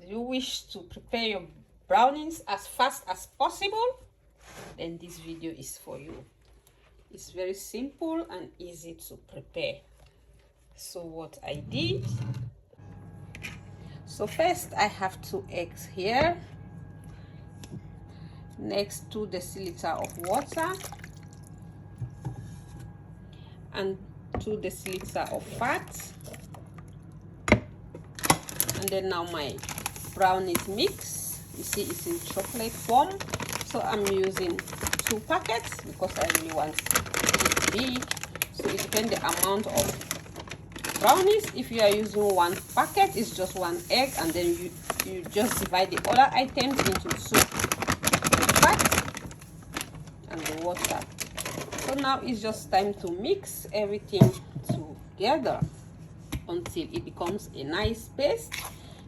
you wish to prepare your brownies as fast as possible, then this video is for you. It's very simple and easy to prepare. So what I did, so first I have 2 eggs here, next 2 deciliter of water and 2 deciliter of fat, and then now my brownies mix. You see it's in chocolate form, so I'm using 2 packets because I really want it big. So it depends the amount of brownies. If you are using 1 packet, it's just 1 egg, and then you just divide the other items into 2, the fat and the water. So now it's just time to mix everything together until it becomes a nice paste.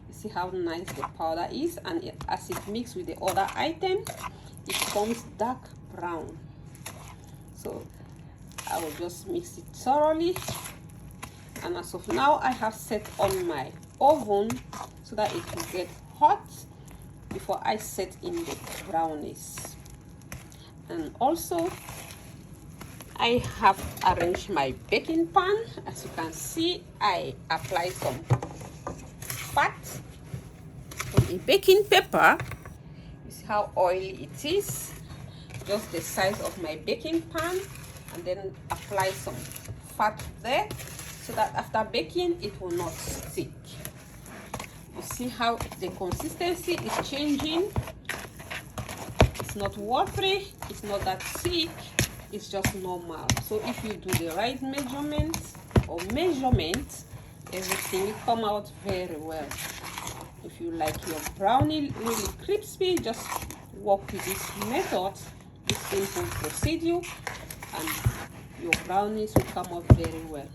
You see how nice the powder is, and as it mixes with the other items, it becomes dark brown. So I will just mix it thoroughly, and as of now I have set on my oven so that it will get hot before I set in the brownies. And also I have arranged my baking pan. As you can see, I apply some fat on a baking paper. You see how oily it is, just the size of my baking pan, and then apply some fat there so that after baking it will not stick. You see how the consistency is changing. It's not watery, it's not that thick, it's just normal. So if you do the right measurement, everything will come out very well. If you like your brownie really crispy, just work with this method, this simple procedure, and your brownies will come out very well.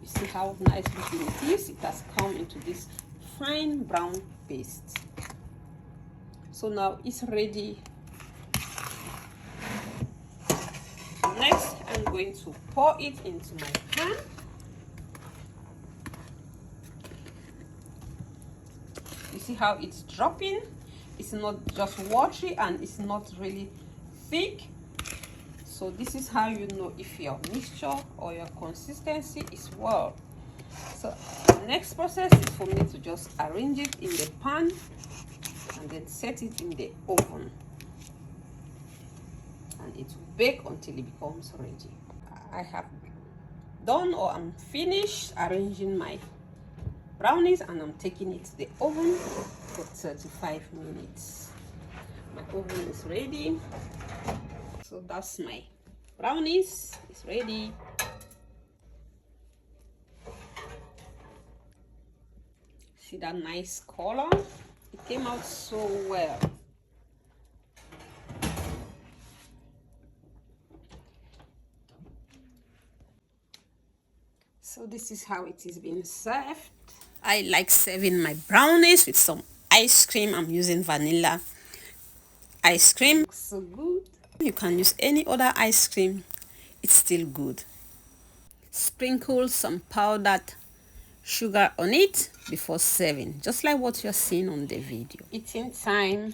You see how nice looking it is. It has come into this fine brown paste. So now it's ready. Next, I'm going to pour it into my pan. You see how it's dropping? It's not just watery and it's not really thick. So this is how you know if your mixture or your consistency is well. So the next process is for me to just arrange it in the pan and then set it in the oven, and it will bake until it becomes ready. I have done, or I'm finished arranging my brownies, and I'm taking it to the oven for 35 minutes. My oven is ready. So that's my brownies. It's ready. See that nice color? It came out so well. So this is how it is being served. I like serving my brownies with some ice cream. I'm using vanilla ice cream. Looks so good. You can use any other ice cream, it's still good. Sprinkle some powdered sugar on it before serving, just like what you're seeing on the video. Eating time.